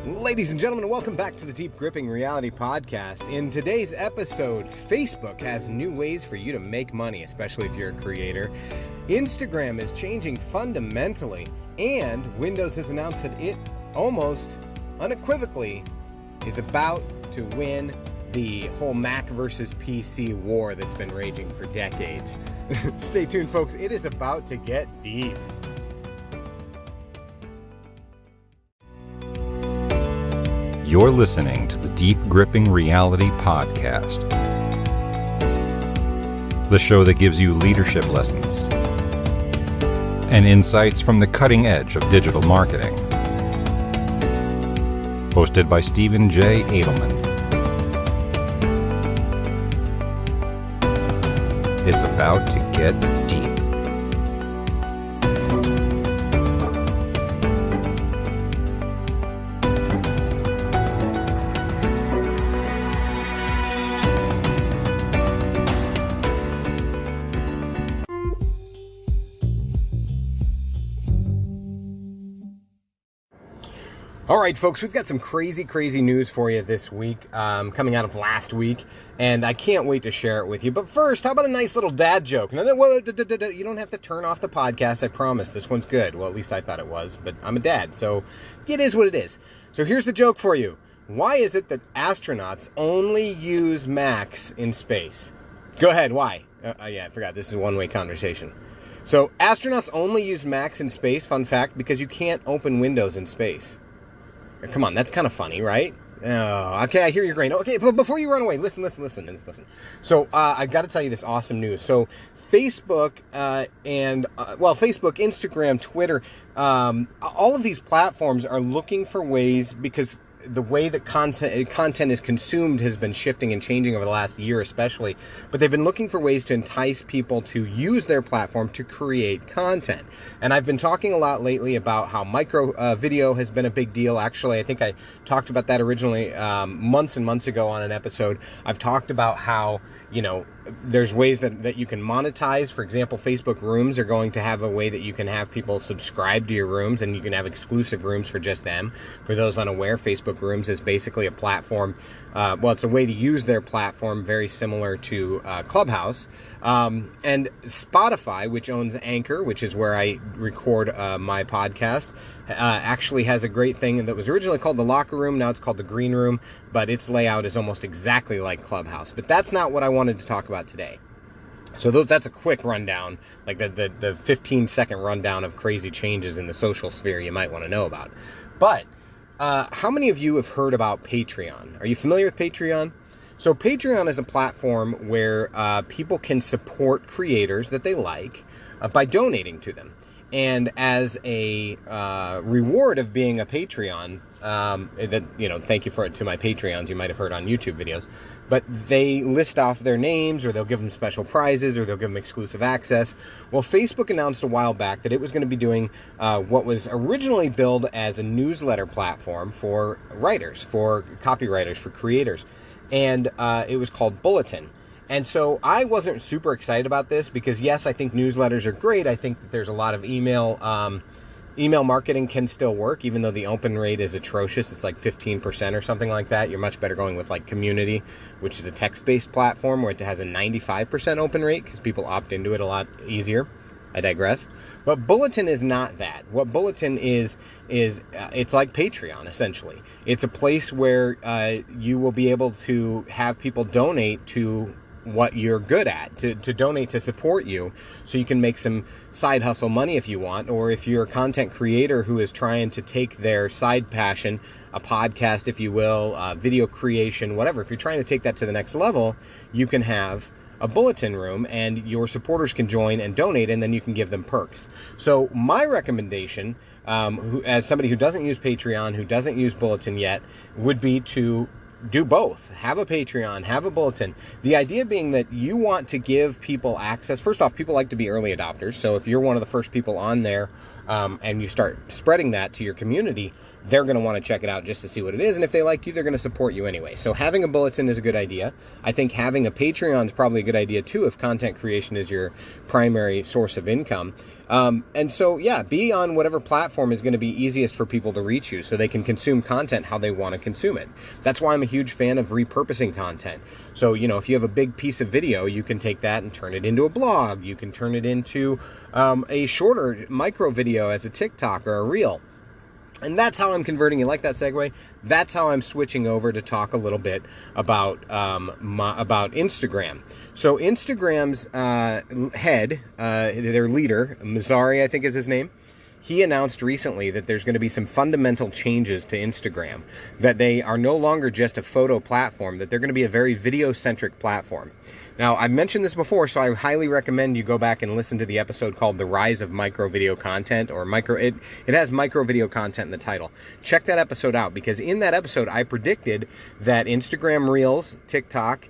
Ladies and gentlemen, welcome back to the Deep Gripping Reality Podcast. In today's episode, Facebook has new ways for you to make money, especially if you're a creator. Instagram is changing fundamentally, and Windows has announced that it almost unequivocally is about to win the whole Mac versus PC war that's been raging for decades. Stay tuned, folks. It is about to get deep. You're listening to the Deep Gripping Reality Podcast, the show that gives you leadership lessons and insights from the cutting edge of digital marketing. Hosted by Stephen J. Adelman. It's about to get deep. All right, folks, we've got some crazy news for you this week, coming out of last week, and I can't wait to share it with you. But first, how about a nice little dad joke? No, you don't have to turn off the podcast, I promise. This one's good. Well, at least I thought it was, but I'm a dad, so it is what it is. So here's the joke for you. Why is it that astronauts only use Macs in space? Go ahead, why? Yeah, I forgot. This is a one-way conversation. So astronauts only use Macs in space, fun fact, because you can't open Windows in space. Come on, that's kind of funny, right? Oh, okay, I hear your grain. Okay, but before you run away, listen. So, I got to tell you this awesome news. So, Facebook Facebook, Instagram, Twitter, all of these platforms are looking for ways, because the way that content is consumed has been shifting and changing over the last year especially, but they've been looking for ways to entice people to use their platform to create content. And I've been talking a lot lately about how micro video has been a big deal. Actually, I think I talked about that originally months and months ago on an episode. I've talked about how, there's ways that you can monetize. For example, Facebook Rooms are going to have a way that you can have people subscribe to your rooms, and you can have exclusive rooms for just them. For those unaware, Facebook Rooms is basically a platform. It's a way to use their platform very similar to Clubhouse. And Spotify, which owns Anchor, which is where I record my podcast, actually has a great thing that was originally called the Locker Room. Now it's called the Green Room, but its layout is almost exactly like Clubhouse. But that's not what I wanted to talk about today. So that's a quick rundown, like the 15-second rundown of crazy changes in the social sphere you might want to know about. But how many of you have heard about Patreon? Are you familiar with Patreon? So Patreon is a platform where people can support creators that they like by donating to them. And as a reward of being a Patreon, thank you to my Patreons, you might have heard on YouTube videos, but they list off their names, or they'll give them special prizes, or they'll give them exclusive access. Well, Facebook announced a while back that it was going to be doing what was originally billed as a newsletter platform for writers, for copywriters, for creators. And it was called Bulletin. And so I wasn't super excited about this because, yes, I think newsletters are great. I think that there's a lot of email marketing can still work, even though the open rate is atrocious. It's like 15% or something like that. You're much better going with like Community, which is a text-based platform where it has a 95% open rate because people opt into it a lot easier. I digress. But Bulletin is not that. What Bulletin is it's like Patreon, essentially. It's a place where you will be able to have people donate to what you're good at, to donate to support you, so you can make some side hustle money if you want, or if you're a content creator who is trying to take their side passion, a podcast, if you will, video creation, whatever. If you're trying to take that to the next level, you can have a Bulletin room, and your supporters can join and donate, and then you can give them perks. So my recommendation, as somebody who doesn't use Patreon, who doesn't use Bulletin yet, would be to do both. Have a Patreon, have a Bulletin. The idea being that you want to give people access. First off, people like to be early adopters. So if you're one of the first people on there, and you start spreading that to your community, they're going to want to check it out just to see what it is. And if they like you, they're going to support you anyway. So having a bulletin is a good idea. I think having a Patreon is probably a good idea too if content creation is your primary source of income. And so, yeah, be on whatever platform is going to be easiest for people to reach you so they can consume content how they want to consume it. That's why I'm a huge fan of repurposing content. So, if you have a big piece of video, you can take that and turn it into a blog. You can turn it into a shorter micro video as a TikTok or a reel. And that's how I'm converting. You like that segue? That's how I'm switching over to talk a little bit about about Instagram. So Instagram's head, their leader, Mosseri, I think is his name, he announced recently that there's going to be some fundamental changes to Instagram, that they are no longer just a photo platform, that they're going to be a very video-centric platform. Now, I've mentioned this before, so I highly recommend you go back and listen to the episode called The Rise of Micro Video Content, or it has micro video content in the title. Check that episode out, because in that episode, I predicted that Instagram Reels, TikTok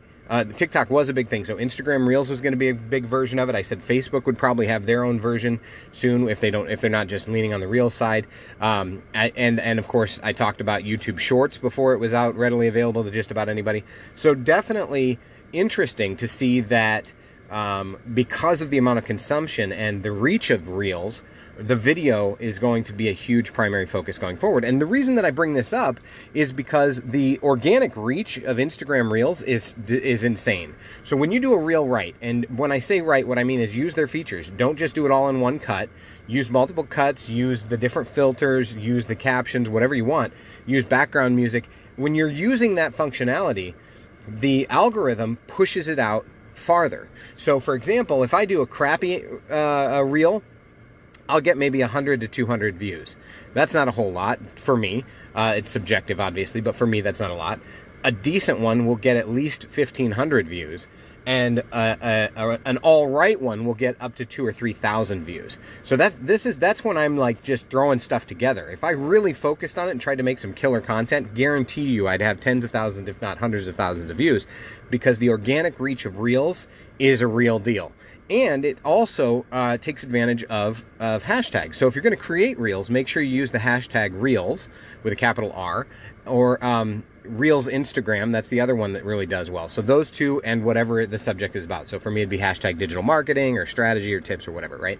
was a big thing, so Instagram Reels was going to be a big version of it. I said Facebook would probably have their own version soon if they're not just leaning on the Reels side. And of course, I talked about YouTube Shorts before it was out readily available to just about anybody. So definitely interesting to see that because of the amount of consumption and the reach of Reels, the video is going to be a huge primary focus going forward. And the reason that I bring this up is because the organic reach of Instagram Reels is insane. So when you do a reel right, and when I say right, what I mean is use their features. Don't just do it all in one cut. Use multiple cuts, use the different filters, use the captions, whatever you want. Use background music. When you're using that functionality, the algorithm pushes it out farther. So for example, if I do a crappy reel, I'll get maybe 100 to 200 views. That's not a whole lot for me. It's subjective, obviously, but for me, that's not a lot. A decent one will get at least 1,500 views, and an all right one will get up to 2,000 or 3,000 views. So that's when I'm like just throwing stuff together. If I really focused on it and tried to make some killer content, guarantee you I'd have tens of thousands, if not hundreds of thousands of views, because the organic reach of Reels is a real deal. And it also takes advantage of hashtags. So if you're going to create Reels, make sure you use the hashtag Reels with a capital R, or Reels Instagram. That's the other one that really does well. So those two, and whatever the subject is about. So for me, it'd be hashtag digital marketing or strategy or tips or whatever, right?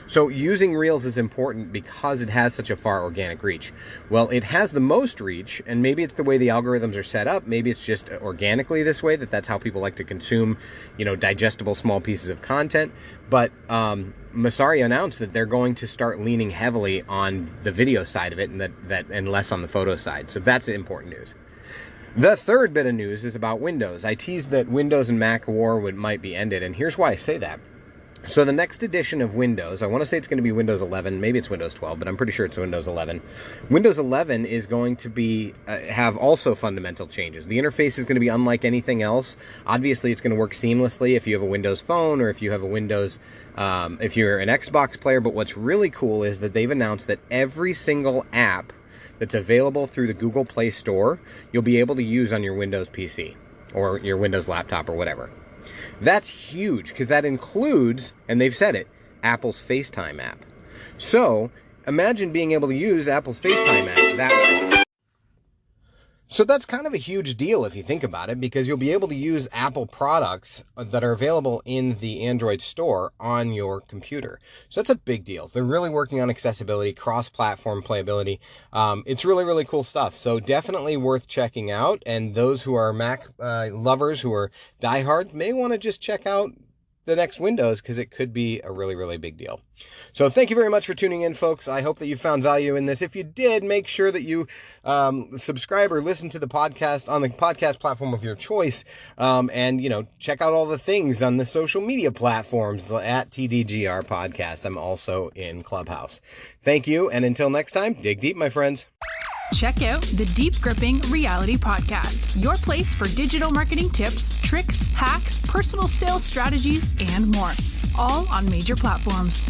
So using Reels is important because it has such a far organic reach. Well, it has the most reach, and maybe it's the way the algorithms are set up. Maybe it's just organically this way, that's how people like to consume, digestible small pieces of content. But Mosseri announced that they're going to start leaning heavily on the video side of it, and less on the photo side. So that's important news. The third bit of news is about Windows. I teased that Windows and Mac war might be ended, and here's why I say that. So the next edition of Windows, I want to say it's going to be Windows 11, maybe it's Windows 12, but I'm pretty sure it's Windows 11. Windows 11 is going to be have also fundamental changes. The interface is going to be unlike anything else. Obviously, it's going to work seamlessly if you have a Windows phone or if you have a Windows, if you're an Xbox player. But what's really cool is that they've announced that every single app that's available through the Google Play Store, you'll be able to use on your Windows PC or your Windows laptop or whatever. That's huge, because that includes, and they've said it, Apple's FaceTime app. So imagine being able to use Apple's FaceTime app that way. So that's kind of a huge deal if you think about it, because you'll be able to use Apple products that are available in the Android store on your computer. So that's a big deal. They're really working on accessibility, cross-platform playability. It's really, really cool stuff. So definitely worth checking out. And those who are Mac lovers, who are diehard, may want to just check out the next Windows, because it could be a really, really big deal. So thank you very much for tuning in, folks. I hope that you found value in this. If you did, make sure that you subscribe or listen to the podcast on the podcast platform of your choice. And, check out all the things on the social media platforms at TDGR Podcast. I'm also in Clubhouse. Thank you. And until next time, dig deep, my friends. Check out the Deep Gripping Reality Podcast, your place for digital marketing tips, tricks, hacks, personal sales strategies, and more, all on major platforms.